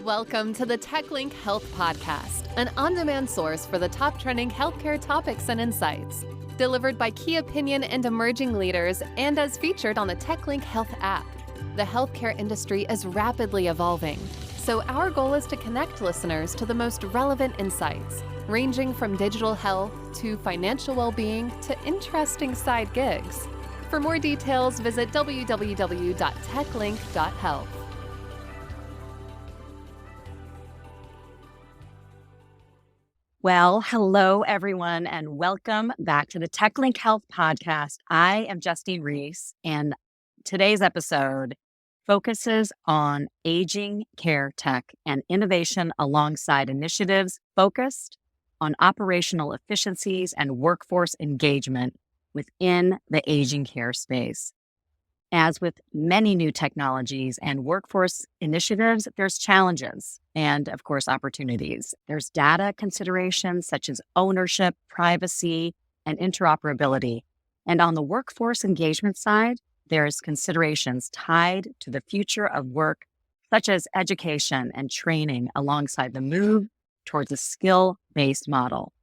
Welcome to the TechLink Health Podcast, an on-demand source for the top trending healthcare topics and insights. Delivered by key opinion and emerging leaders and as featured on the TechLink Health app. The healthcare industry is rapidly evolving, so our goal is to connect listeners to the most relevant insights, ranging from digital health to financial well-being to interesting side gigs. For more details, visit www.techlink.health. Well, hello, everyone, and welcome back to the TechLink Health Podcast. I am Justine Reese, and today's episode focuses on aging care tech and innovation alongside initiatives focused on operational efficiencies and workforce engagement within the aging care space. As with many new technologies and workforce initiatives, there's challenges and, of course, opportunities. There's data considerations such as ownership, privacy, and interoperability. And on the workforce engagement side, there's considerations tied to the future of work, such as education and training alongside the move towards a skill-based model.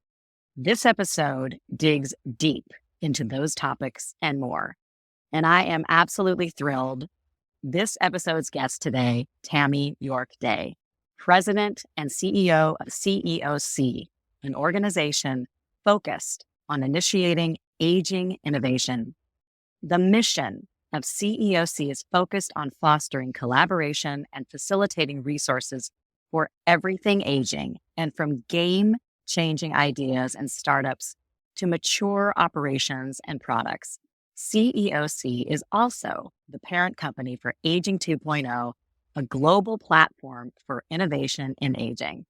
This episode digs deep into those topics and more. And I am absolutely thrilled. This episode's guest today, Tammy York-Day, President and CEO of CEOC, an organization focused on initiating aging innovation. The mission of CEOC is focused on fostering collaboration and facilitating resources for everything aging, and from game-changing ideas and startups to mature operations and products. CEOC is also the parent company for Aging 2.0, a global platform for innovation in aging.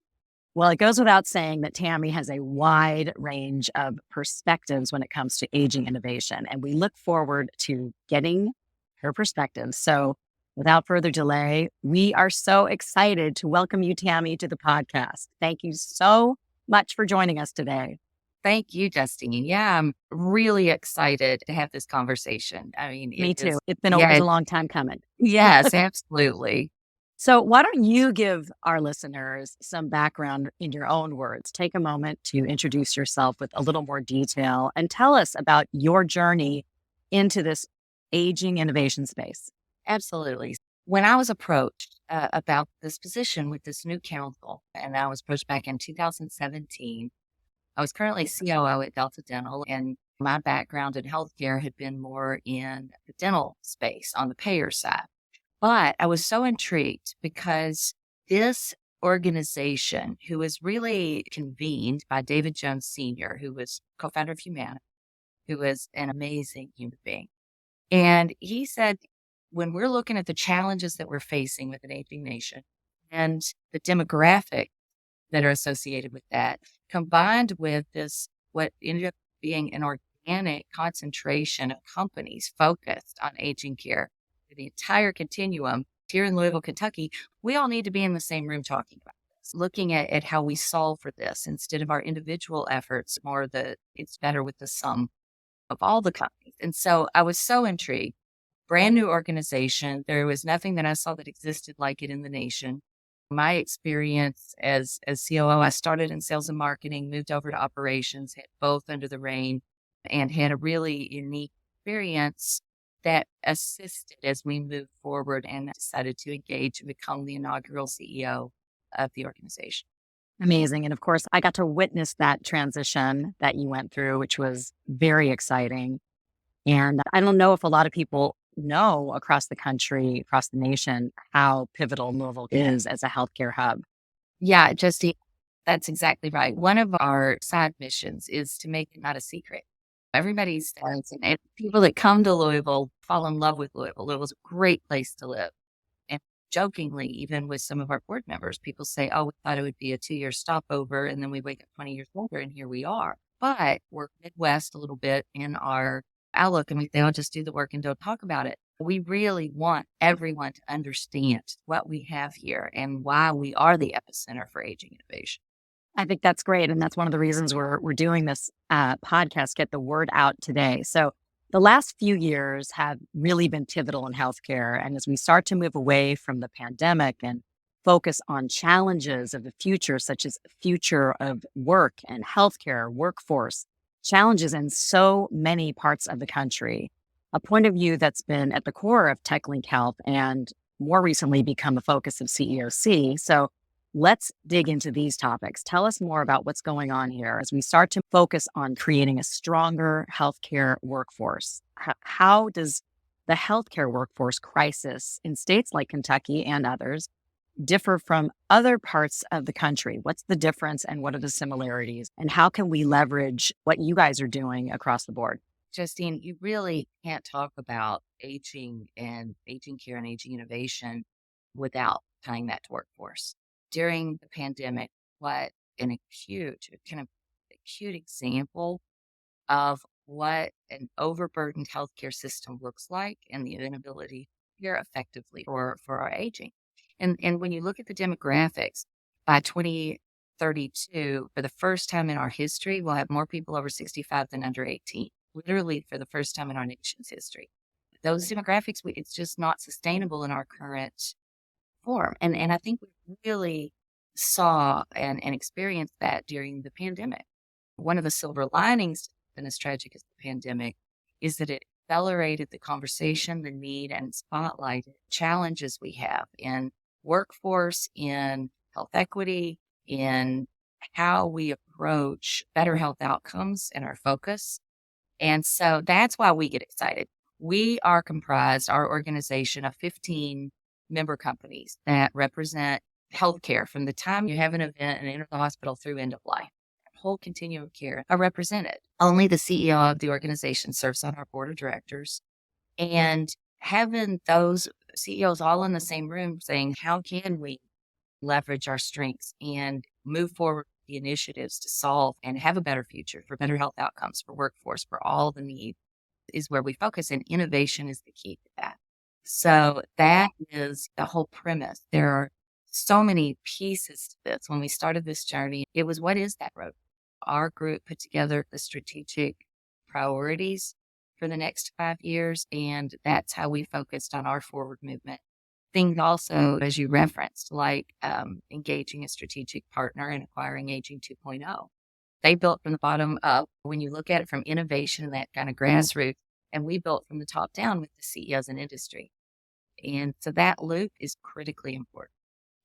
Well, it goes without saying that Tammy has a wide range of perspectives when it comes to aging innovation, and we look forward to getting her perspective. So without further delay, we are so excited to welcome you, Tammy, to the podcast. Thank you so much for joining us today. Thank you, Justine. Yeah, I'm really excited to have this conversation. I mean, Me too. It's been a long time coming. Yes, absolutely. So why don't you give our listeners some background in your own words? Take a moment to introduce yourself with a little more detail and tell us about your journey into this aging innovation space. Absolutely. When I was approached about this position with this new council, and I was approached back in 2017, I was currently COO at Delta Dental, and my background in healthcare had been more in the dental space on the payer side. But I was so intrigued because this organization, who was really convened by David Jones Sr., who was co-founder of Humana, who was an amazing human being. And he said, when we're looking at the challenges that we're facing with an aging nation and the demographic that are associated with that, combined with this, what ended up being an organic concentration of companies focused on aging care, the entire continuum here in Louisville, Kentucky, we all need to be in the same room talking about this, looking at how we solve for this instead of our individual efforts, more it's better with the sum of all the companies. And so I was so intrigued. Brand new organization. There was nothing that I saw that existed like it in the nation. My experience as COO, I started in sales and marketing, moved over to operations, had both under the reign, and had a really unique experience that assisted as we moved forward and decided to engage and become the inaugural CEO of the organization. Amazing. And of course, I got to witness that transition that you went through, which was very exciting. And I don't know if a lot of people know across the country, across the nation, how pivotal Louisville is as a healthcare hub. Yeah, Justine, that's exactly right. One of our side missions is to make it not a secret. Everybody says, and people that come to Louisville fall in love with Louisville. Louisville's a great place to live. And jokingly, even with some of our board members, people say, oh, we thought it would be a 2-year stopover, and then we wake up 20 years later, and here we are. But we're Midwest a little bit in our outlook, and they all just do the work and don't talk about it. We really want everyone to understand what we have here and why we are the epicenter for aging innovation. I think that's great. And that's one of the reasons we're doing this podcast, get the word out today. So the last few years have really been pivotal in healthcare. And as we start to move away from the pandemic and focus on challenges of the future, such as future of work and healthcare, workforce, challenges in so many parts of the country. A point of view that's been at the core of TechLink Health and more recently become a focus of CEOC. So let's dig into these topics. Tell us more about what's going on here as we start to focus on creating a stronger healthcare workforce. How does the healthcare workforce crisis in states like Kentucky and others differ from other parts of the country? What's the difference and what are the similarities? And how can we leverage what you guys are doing across the board? Justine, you really can't talk about aging and aging care and aging innovation without tying that to workforce. During the pandemic, what an acute example of what an overburdened healthcare system looks like and the inability to care effectively for our aging. And when you look at the demographics, by 2032, for the first time in our history, we'll have more people over 65 than under 18, literally for the first time in our nation's history. Those demographics, it's just not sustainable in our current form. And I think we really saw and experienced that during the pandemic. One of the silver linings, and as tragic as the pandemic, is that it accelerated the conversation, the need, and spotlighted challenges we have in workforce, in health equity, in how we approach better health outcomes and our focus. And so that's why we get excited. We are comprised, our organization, of 15 member companies that represent healthcare from the time you have an event and enter the hospital through end of life. The whole continuum of care are represented. Only the CEO of the organization serves on our board of directors. And having those CEOs all in the same room saying, how can we leverage our strengths and move forward the initiatives to solve and have a better future for better health outcomes for workforce, for all the needs, is where we focus, and innovation is the key to that. So that is the whole premise. There are so many pieces to this. When we started this journey, it was, what is that road? Our group put together the strategic priorities for the next 5 years, and that's how we focused on our forward movement. Things also, as you referenced, like engaging a strategic partner and acquiring Aging 2.0. They built from the bottom up when you look at it from innovation and that kind of grassroots, and we built from the top down with the CEOs in industry. And so that loop is critically important.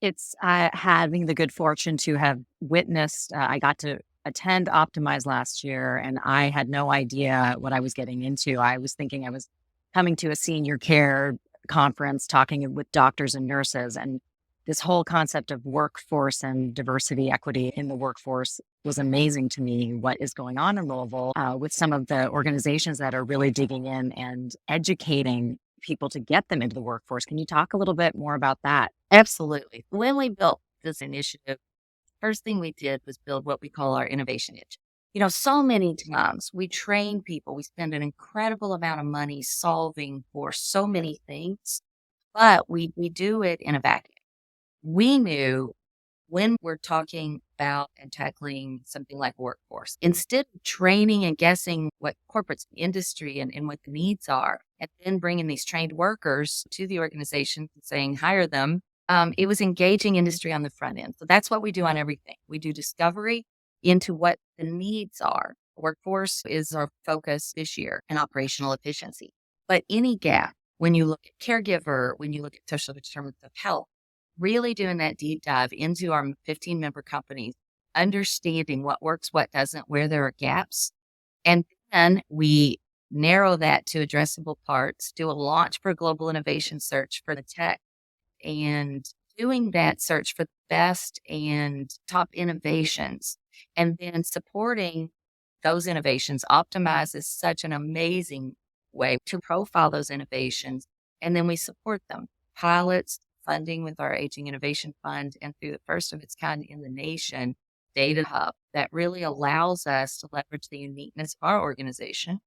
It's having the good fortune to have witnessed, I got to attend Optimize last year, and I had no idea what I was getting into. I was thinking I was coming to a senior care conference, talking with doctors and nurses, and this whole concept of workforce and diversity, equity in the workforce was amazing to me. What is going on in Louisville with some of the organizations that are really digging in and educating people to get them into the workforce. Can you talk a little bit more about that? Absolutely. When we built this initiative, first thing we did was build what we call our innovation engine. You know, so many times we train people, we spend an incredible amount of money solving for so many things, but we do it in a vacuum. We knew when we're talking about and tackling something like workforce, instead of training and guessing what corporate industry and what the needs are, and then bringing these trained workers to the organization and saying, hire them, it was engaging industry on the front end. So that's what we do on everything. We do discovery into what the needs are. Workforce is our focus this year, and operational efficiency. But any gap, when you look at caregiver, when you look at social determinants of health, really doing that deep dive into our 15 member companies, understanding what works, what doesn't, where there are gaps. And then we narrow that to addressable parts, do a launch for a global innovation search for the tech, and doing that search for the best and top innovations, and then supporting those innovations. Optimize is such an amazing way to profile those innovations, and then we support them. Pilots, funding with our Aging Innovation Fund, and through the first of its kind in the nation, Data Hub, that really allows us to leverage the uniqueness of our organization.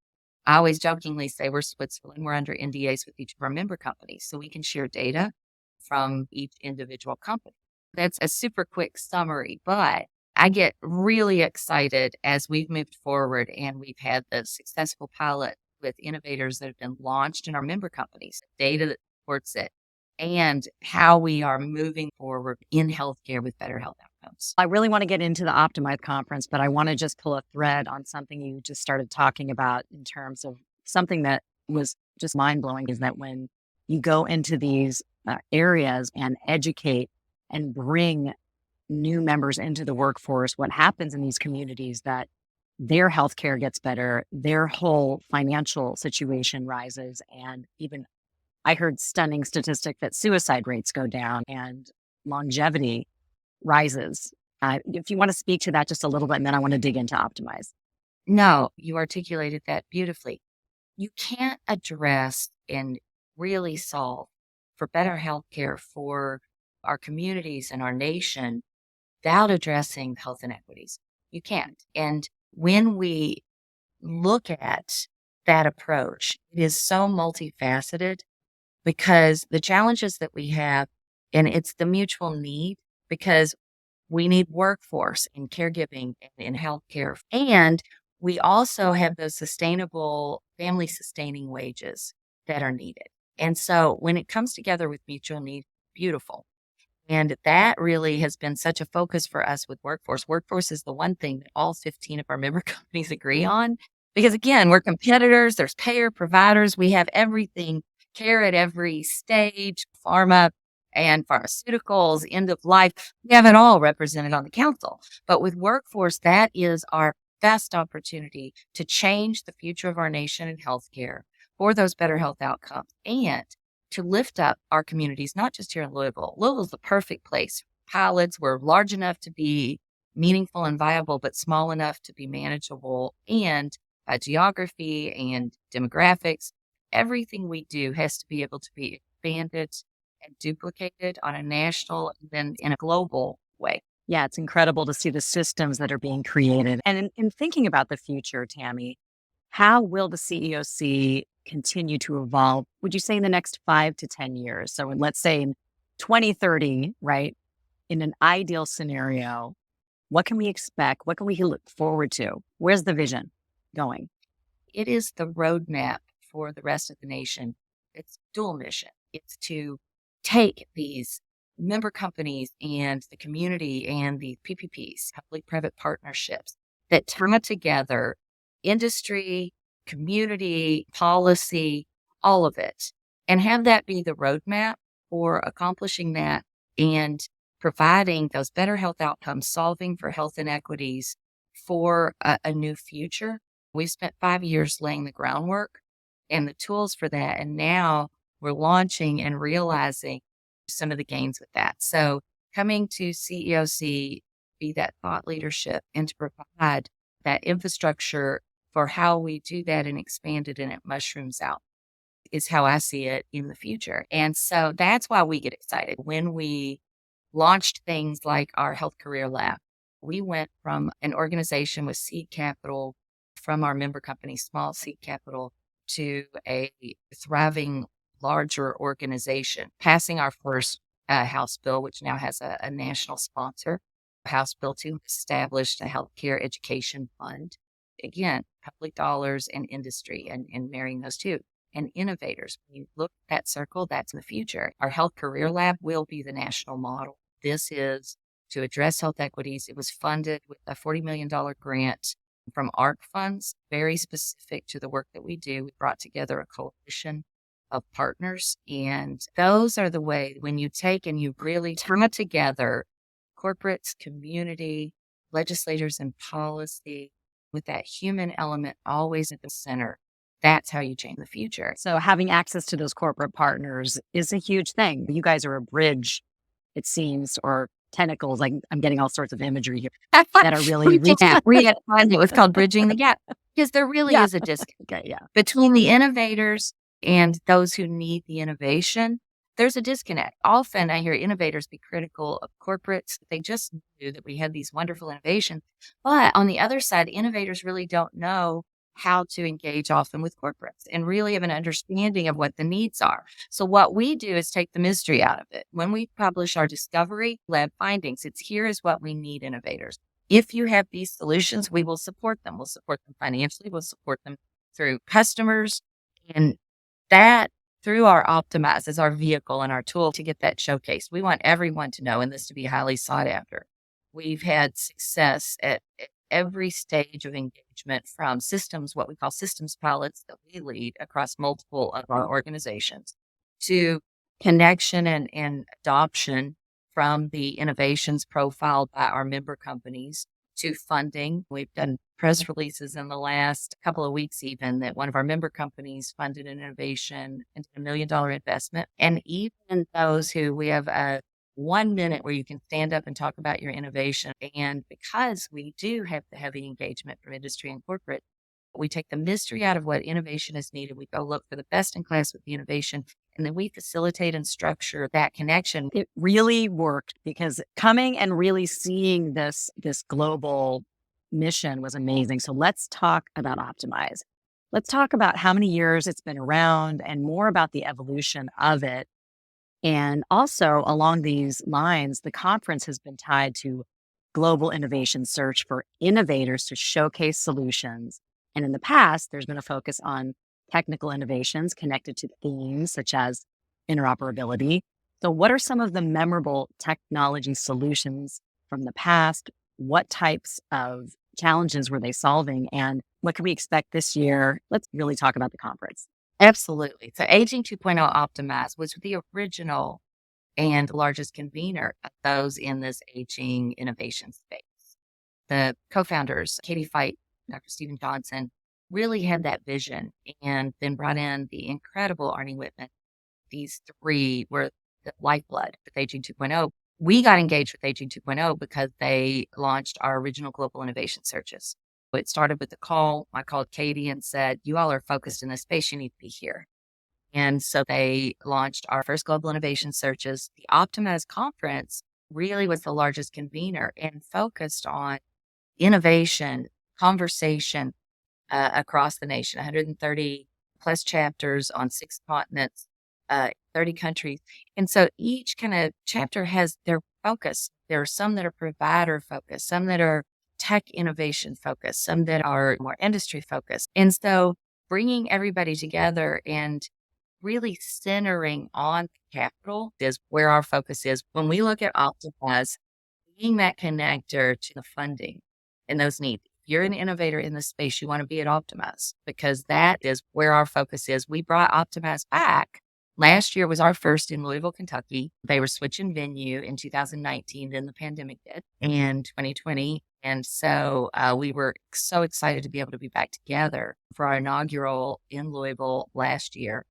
I always jokingly say we're Switzerland. We're under NDAs with each of our member companies, so we can share data from each individual company. That's a super quick summary, but I get really excited as we've moved forward and we've had the successful pilot with innovators that have been launched in our member companies, data that supports it. and how we are moving forward in healthcare with better health outcomes. I really want to get into the Optimize conference, but I want to just pull a thread on something you just started talking about in terms of something that was just mind blowing is that when you go into these areas and educate and bring new members into the workforce, what happens in these communities that their healthcare gets better, their whole financial situation rises, and even I heard stunning statistic that suicide rates go down and longevity rises. If you want to speak to that just a little bit, and then I want to dig into Optimize. No, you articulated that beautifully. You can't address and really solve for better healthcare for our communities and our nation without addressing health inequities. You can't. And when we look at that approach, it is so multifaceted because the challenges that we have, and it's the mutual need, because we need workforce in caregiving and in healthcare. And we also have those sustainable family sustaining wages that are needed. And so when it comes together with mutual need, beautiful. And that really has been such a focus for us with workforce. Workforce is the one thing that all 15 of our member companies agree on. Because again, we're competitors, there's payer providers, we have everything, care at every stage, pharma and pharmaceuticals, end of life. We have it all represented on the council. But with workforce, that is our best opportunity to change the future of our nation in healthcare for those better health outcomes and to lift up our communities, not just here in Louisville. Louisville's the perfect place. Pilots, we're large enough to be meaningful and viable, but small enough to be manageable. And geography and demographics, everything we do has to be able to be expanded and duplicated on a national and then in a global way. Yeah, it's incredible to see the systems that are being created. And in thinking about the future, Tammy, how will the CEOC continue to evolve, would you say, in the next 5 to 10 years? So let's say in 2030, right, in an ideal scenario, what can we expect? What can we look forward to? Where's the vision going? It is the roadmap for the rest of the nation. It's dual mission. It's to take these member companies and the community and the PPPs, public-private partnerships, that tie together industry, community, policy, all of it, and have that be the roadmap for accomplishing that and providing those better health outcomes, solving for health inequities for a new future. We've spent 5 years laying the groundwork and the tools for that, and now we're launching and realizing some of the gains with that. So coming to CEOC, be that thought leadership and to provide that infrastructure for how we do that and expand it and it mushrooms out is how I see it in the future. And so that's why we get excited. When we launched things like our Health Career Lab, we went from an organization with seed capital from our member company, small seed capital, to a thriving, larger organization, passing our first House bill, which now has a national sponsor, House Bill 2, established a healthcare education fund. Again, public dollars and industry and marrying those two. And innovators, when you look at that circle, that's in the future. Our Health Career Lab will be the national model. This is to address health equities. It was funded with a $40 million grant from ARC funds, very specific to the work that we do. We brought together a coalition of partners. And those are the way when you take and you really tie together corporates, community, legislators, and policy with that human element always at the center. That's how you change the future. So having access to those corporate partners is a huge thing. You guys are a bridge, it seems, or tentacles. Like I'm getting all sorts of imagery here that are really we had it was called Bridging the Gap because there really is a disconnect between the innovators and those who need the innovation. There's a disconnect. Often I hear innovators be critical of corporates. They just knew that we had these wonderful innovations. But on the other side, innovators really don't know how to engage often with corporates and really have an understanding of what the needs are. So what we do is take the mystery out of it. When we publish our discovery lab findings, it's here is what we need, innovators. If you have these solutions, we will support them. We'll support them financially. We'll support them through customers. And that through our Optimize as our vehicle and our tool to get that showcased. We want everyone to know and this to be highly sought after. We've had success at every stage of engagement from systems, what we call systems pilots that we lead across multiple of our organizations, to connection and adoption from the innovations profiled by our member companies to funding. We've done press releases in the last couple of weeks, even that one of our member companies funded an innovation into $1 million investment. And even those who we have a 1 minute where you can stand up and talk about your innovation. And because we do have the heavy engagement from industry and corporate, we take the mystery out of what innovation is needed. We go look for the best in class with the innovation, and then we facilitate and structure that connection. It really worked because coming and really seeing this global mission was amazing. So let's talk about Optimize. Let's talk about how many years it's been around and more about the evolution of it. And also along these lines, the conference has been tied to global innovation search for innovators to showcase solutions. And in the past, there's been a focus on technical innovations connected to themes such as interoperability. So what are some of the memorable technology solutions from the past? What types of challenges were they solving? And what can we expect this year? Let's really talk about the conference. Absolutely. So Aging 2.0 Optimize was the original and largest convener of those in this aging innovation space. The co-founders, Katie Fight, Dr. Stephen Johnson, really had that vision and then brought in the incredible Arnie Whitman. These three were the lifeblood with Aging 2.0. We got engaged with Aging 2.0 because they launched our original global innovation searches. It started with a call. I called Katie and said, you all are focused in this space. You need to be here. And so they launched our first global innovation searches. The Optimize conference really was the largest convener and focused on innovation, conversation across the nation, 130 plus chapters on 6 continents, 30 countries. And so each kind of chapter has their focus. There are some that are provider focused, some that are tech innovation focused, some that are more industry focused. And so bringing everybody together and really centering on capital is where our focus is. When we look at Optimize, being that connector to the funding and those needs. If you're an innovator in this space, you want to be at Optimize because that is where our focus is. We brought Optimize back. Last year was our first in Louisville, Kentucky. They were switching venue in 2019, then the pandemic hit in 2020. And so we were so excited to be able to be back together for our inaugural in Louisville last year.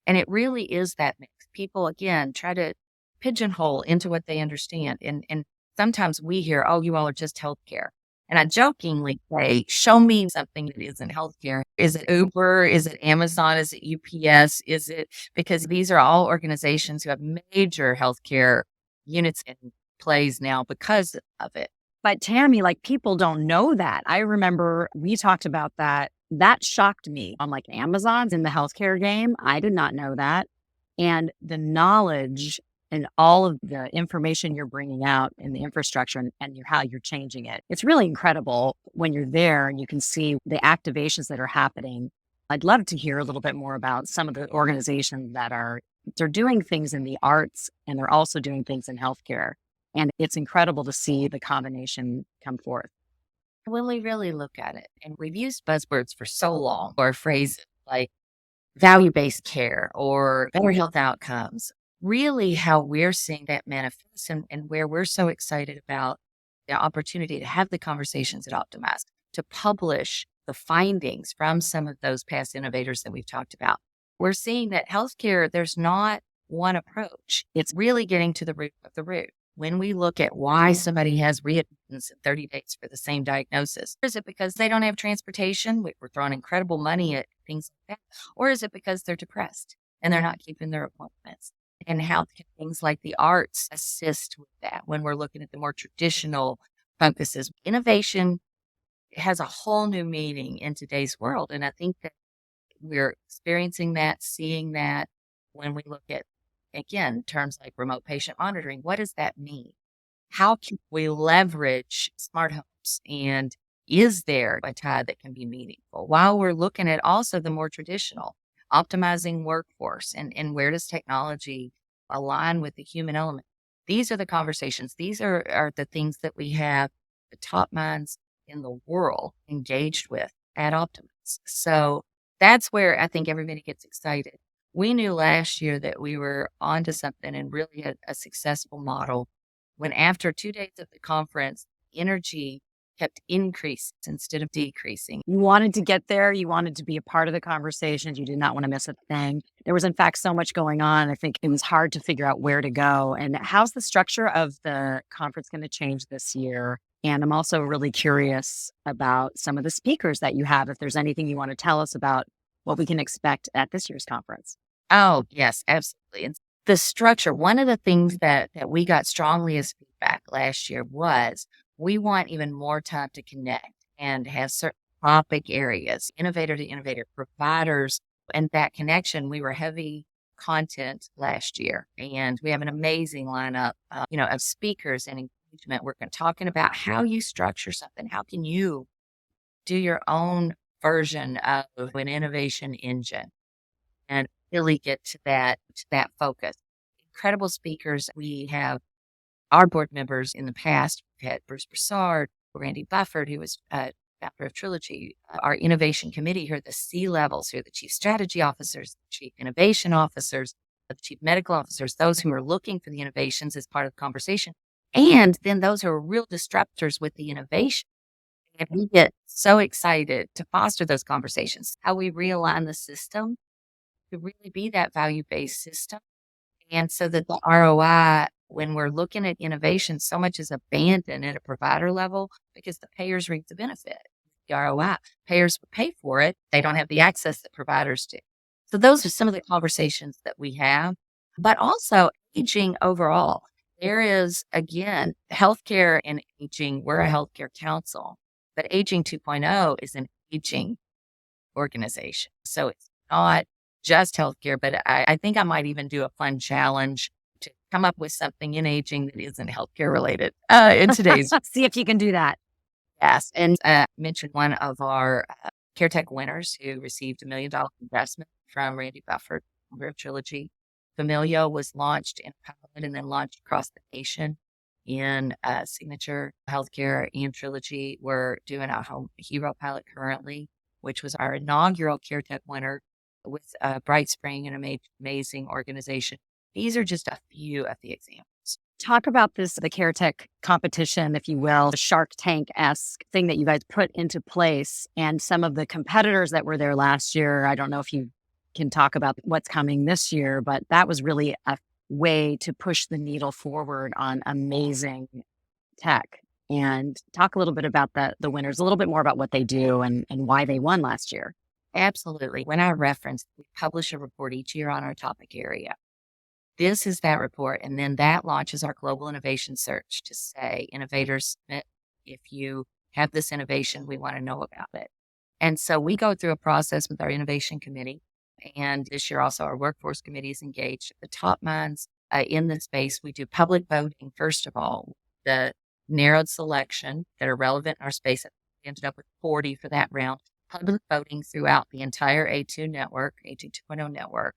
And it really is that mix. People, again, try to pigeonhole into what they understand. And sometimes we hear, oh, you all are just healthcare. And I jokingly say, show me something that isn't healthcare. Is it Uber? Is it Amazon? Is it UPS? Is it, because these are all organizations who have major healthcare units in place now because of it. But Tammy, like people don't know that. I remember we talked about that. That shocked me. I'm like, Amazon's in the healthcare game. I did not know that. And the knowledge and all of the information you're bringing out in the infrastructure and how you're changing it. It's really incredible when you're there and you can see the activations that are happening. I'd love to hear a little bit more about some of the organizations they're doing things in the arts and they're also doing things in healthcare. And it's incredible to see the combination come forth. When we really look at it, and we've used buzzwords for so long, or phrases like value-based care or better health outcomes, really how we're seeing that manifest and where we're so excited about the opportunity to have the conversations at Optimize, to publish the findings from some of those past innovators that we've talked about. We're seeing that healthcare, there's not one approach. It's really getting to the root of the root. When we look at why somebody has readmittance in 30 days for the same diagnosis, is it because they don't have transportation? We're throwing incredible money at things like that. Or is it because they're depressed and they're not keeping their appointments? And how can things like the arts assist with that when we're looking at the more traditional focuses? Innovation has a whole new meaning in today's world. And I think that we're experiencing that, seeing that when we look at, again, terms like remote patient monitoring. What does that mean? How can we leverage smart homes? And is there a tie that can be meaningful? While we're looking at also the more traditional optimizing workforce, and where does technology align with the human element. These are the conversations. These are the things that we have the top minds in the world engaged with at Optimus. So that's where I think everybody gets excited. We knew last year that we were onto something and really had a successful model when after 2 days of the conference, energy kept increasing instead of decreasing. You wanted to get there. You wanted to be a part of the conversations. You did not want to miss a thing. There was, in fact, so much going on. I think it was hard to figure out where to go. And how's the structure of the conference going to change this year? And I'm also really curious about some of the speakers that you have, if there's anything you want to tell us about what we can expect at this year's conference. Oh, yes, absolutely. And the structure, one of the things that we got strongly as feedback last year was we want even more time to connect and have certain topic areas, innovator to innovator, providers, and that connection. We were heavy content last year, and we have an amazing lineup, of speakers and engagement. We're talking about how you structure something. How can you do your own version of an innovation engine and really get to that focus? Incredible speakers. We have our board members in the past. We've had Bruce Broussard, Randy Bufford, who was founder of Trilogy, our innovation committee here, the C-levels, who are the chief strategy officers, the chief innovation officers, the chief medical officers, those who are looking for the innovations as part of the conversation, and then those who are real disruptors with the innovation. And we get so excited to foster those conversations, how we realign the system to really be that value-based system. And so that the ROI, when we're looking at innovation, so much is abandoned at a provider level because the payers reap the benefit. The ROI, payers pay for it. They don't have the access that providers do. So those are some of the conversations that we have, but also aging overall. There is, again, healthcare and aging. We're a healthcare council, but Aging 2.0 is an aging organization. So it's not just healthcare, but I think I might even do a fun challenge to come up with something in aging that isn't healthcare related in today's. See if you can do that. Yes. And mentioned one of our CareTech winners who received $1 million investment from Randy Bufford, founder of Trilogy. Familio was launched in pilot and then launched across the nation in Signature Healthcare and Trilogy. We're doing a home hero pilot currently, which was our inaugural CareTech winner with Bright Spring, an amazing organization. These are just a few of the examples. Talk about the CareTech competition, if you will, the Shark Tank-esque thing that you guys put into place and some of the competitors that were there last year. I don't know if you can talk about what's coming this year, but that was really a way to push the needle forward on amazing tech. And talk a little bit about the winners, a little bit more about what they do and why they won last year. Absolutely. When I reference, we publish a report each year on our topic area. This is that report. And then that launches our global innovation search to say, innovators, if you have this innovation, we want to know about it. And so we go through a process with our innovation committee. And this year also our workforce committee is engaged. The top minds in this space, we do public voting, first of all, the narrowed selection that are relevant in our space. We ended up with 40 for that round. Public voting throughout the entire A2 network, A2 2.0 network.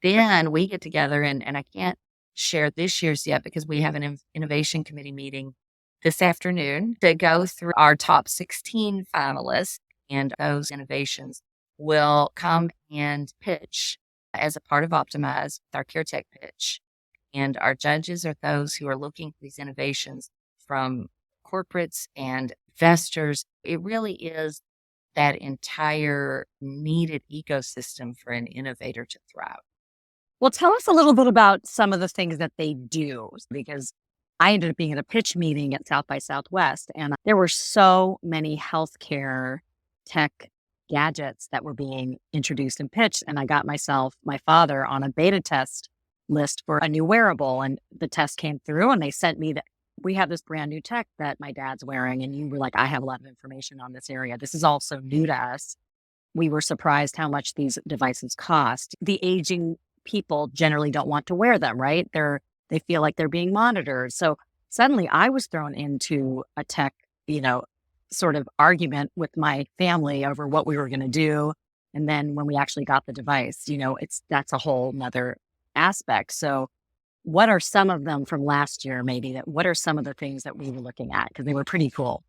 Then we get together and I can't share this year's yet because we have an innovation committee meeting this afternoon to go through our top 16 finalists, and those innovations will come and pitch as a part of Optimize with our CareTech pitch. And our judges are those who are looking for these innovations from corporates and investors. It really is that entire needed ecosystem for an innovator to thrive. Well, tell us a little bit about some of the things that they do, because I ended up being at a pitch meeting at South by Southwest, and there were so many healthcare tech gadgets that were being introduced and pitched. And I got my father on a beta test list for a new wearable, and the test came through and they sent me that we have this brand new tech that my dad's wearing. And you were like, I have a lot of information on this area. This is also new to us. We were surprised how much these devices cost. The aging people generally don't want to wear them, right? They feel like they're being monitored. So suddenly I was thrown into a tech, sort of argument with my family over what we were going to do. And then when we actually got the device, that's a whole nother aspect. So what are some of them from last year, maybe what are some of the things that we were looking at? Because they were pretty cool.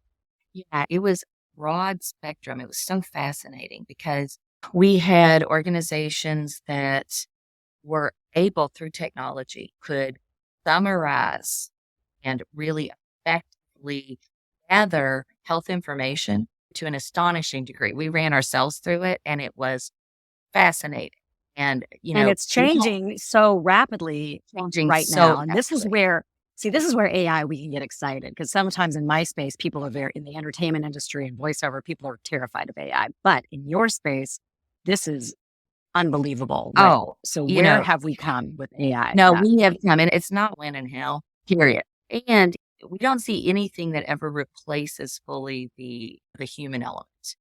Yeah, it was broad spectrum. It was so fascinating because we had organizations that were able through technology could summarize and really effectively gather health information to an astonishing degree. We ran ourselves through it and it was fascinating. And, And it's changing so rapidly changing right so now. And this is where AI, we can get excited because sometimes in my space, people are in the entertainment industry and voiceover, people are terrified of AI. But in your space, this is unbelievable. So where have we come with AI? No, we have come, and it's not when in hell, period. And we don't see anything that ever replaces fully the human element.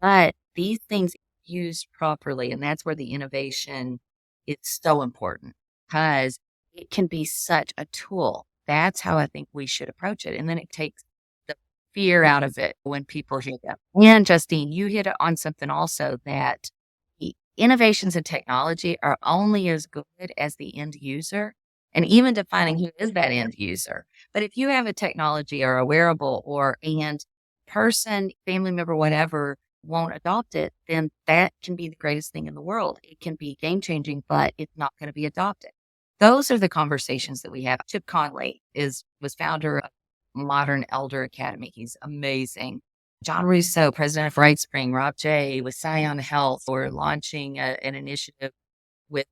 But these things used properly, and that's where the innovation is so important because it can be such a tool. That's how I think we should approach it. And then it takes the fear out of it when people hear that. And Justine, you hit on something also that the innovations in technology are only as good as the end user and even defining who is that end user. But if you have a technology or a wearable and person, family member, whatever, won't adopt it, then that can be the greatest thing in the world. It can be game changing, but it's not going to be adopted. Those are the conversations that we have. Chip Conley was founder of Modern Elder Academy. He's amazing. John Russo, president of RightSpring, Rob J. with Scion Health. We're launching an initiative with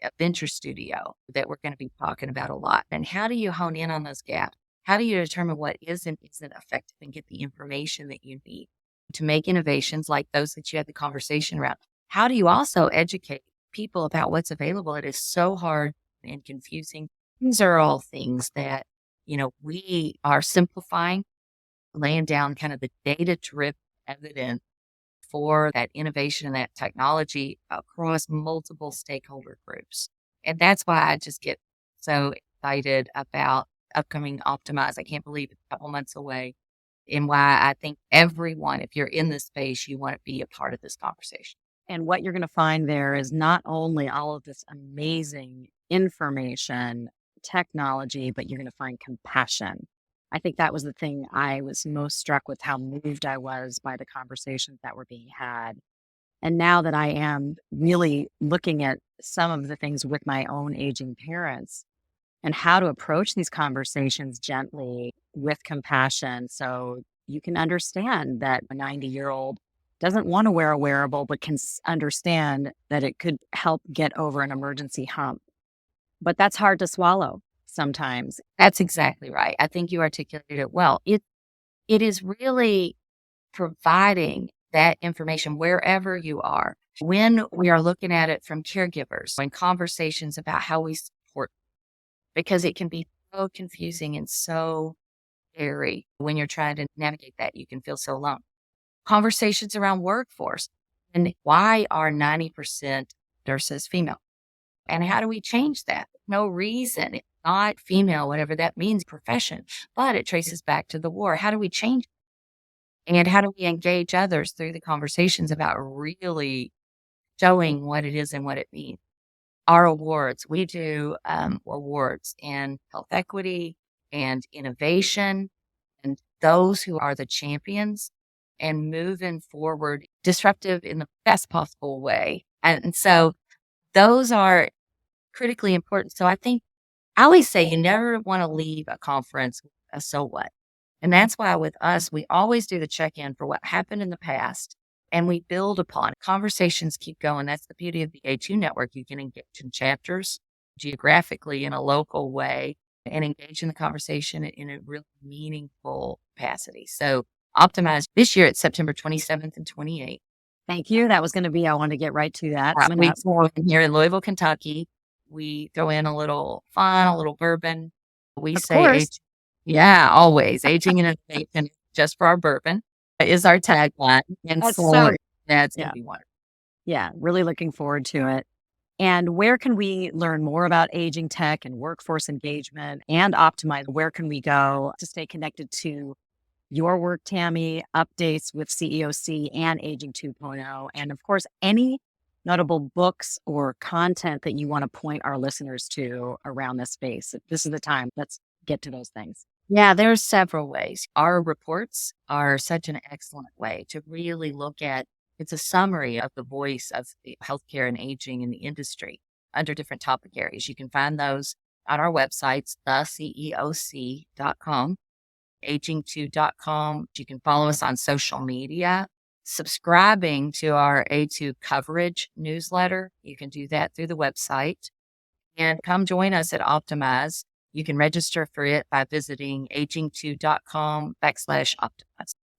a venture studio that we're going to be talking about a lot. And how do you hone in on those gaps? How do you determine what isn't effective and get the information that you need to make innovations like those that you had the conversation around? How do you also educate people about what's available? It is so hard and confusing. These are all things that, we are simplifying, laying down kind of the data-driven evidence for that innovation and that technology across multiple stakeholder groups. And that's why I just get so excited about upcoming Optimize. I can't believe it's a couple months away. And why I think everyone, if you're in this space, you want to be a part of this conversation. And what you're going to find there is not only all of this amazing information, technology, but you're going to find compassion. I think that was the thing I was most struck with, how moved I was by the conversations that were being had. And now that I am really looking at some of the things with my own aging parents and how to approach these conversations gently with compassion. So you can understand that a 90-year-old doesn't want to wear a wearable, but can understand that it could help get over an emergency hump. But that's hard to swallow sometimes. That's exactly right. I think you articulated it well. It is really providing that information wherever you are. When we are looking at it from caregivers and conversations about how we support, because it can be so confusing and so scary when you're trying to navigate that. You can feel so alone. Conversations around workforce and why are 90% nurses female? And how do we change that? No reason. It's not female, whatever that means, profession, but it traces back to the war. How do we change it? And how do we engage others through the conversations about really showing what it is and what it means? Our awards, we do awards in health equity and innovation, and those who are the champions and moving forward, disruptive in the best possible way. And so those are critically important. So I always say you never want to leave a conference with a so what. And that's why with us, we always do the check-in for what happened in the past and we build upon it. Conversations keep going. That's the beauty of the A2 network. You can engage in chapters geographically in a local way and engage in the conversation in a really meaningful capacity. So Optimize this year, it's September 27th and 28th. Thank you. That was going to be, I want to get right to that. We here in Louisville, Kentucky. We throw in a little fun, a little bourbon. We of say, course. Always aging and innovation just for our bourbon is our tagline. And that's going to be wonderful. Yeah, really looking forward to it. And where can we learn more about aging tech and workforce engagement and Optimize? Where can we go to stay connected to your work, Tammy, updates with CEOC and Aging 2.0, and of course, any notable books or content that you want to point our listeners to around this space. This is the time. Let's get to those things. Yeah, there's several ways. Our reports are such an excellent way to really look at. It's a summary of the voice of the healthcare and aging in the industry under different topic areas. You can find those on our websites, theceoc.com, aging2.com. You can follow us on social media, subscribing to our A2 coverage newsletter. You can do that through the website, and come join us at Optimize. You can register for it by visiting aging2.com/Optimize.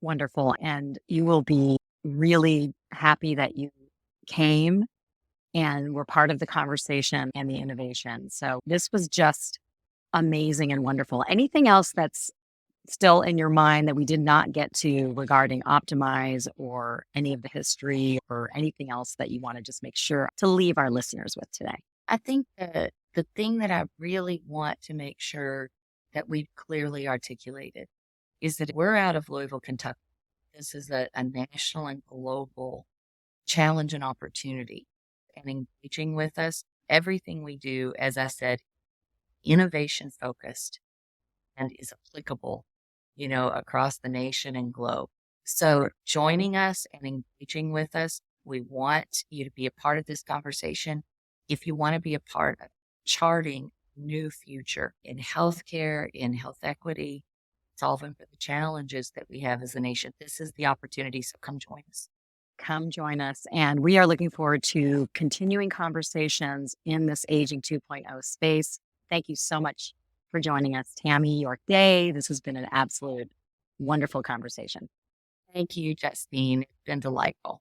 Wonderful. And you will be really happy that you came and were part of the conversation and the innovation. So this was just amazing and wonderful. Anything else that's still in your mind that we did not get to regarding Optimize or any of the history or anything else that you want to just make sure to leave our listeners with today? I think that the thing that I really want to make sure that we've clearly articulated is that we're out of Louisville, Kentucky. This is a national and global challenge and opportunity. And engaging with us, everything we do, as I said, innovation focused and is applicable, across the nation and globe. So joining us and engaging with us, we want you to be a part of this conversation. If you want to be a part of charting a new future in healthcare, in health equity, solving for the challenges that we have as a nation, this is the opportunity. So come join us. Come join us. And we are looking forward to continuing conversations in this Aging 2.0 space. Thank you so much for joining us, Tammy York Day. This has been an absolute wonderful conversation. Thank you, Justine. It's been delightful.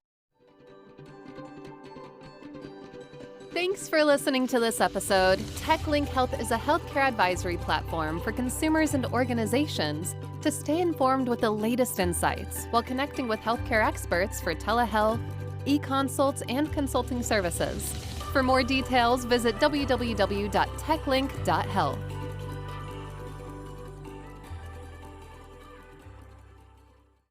Thanks for listening to this episode. TechLink Health is a healthcare advisory platform for consumers and organizations to stay informed with the latest insights while connecting with healthcare experts for telehealth, e-consults, and consulting services. For more details, visit www.techlink.health.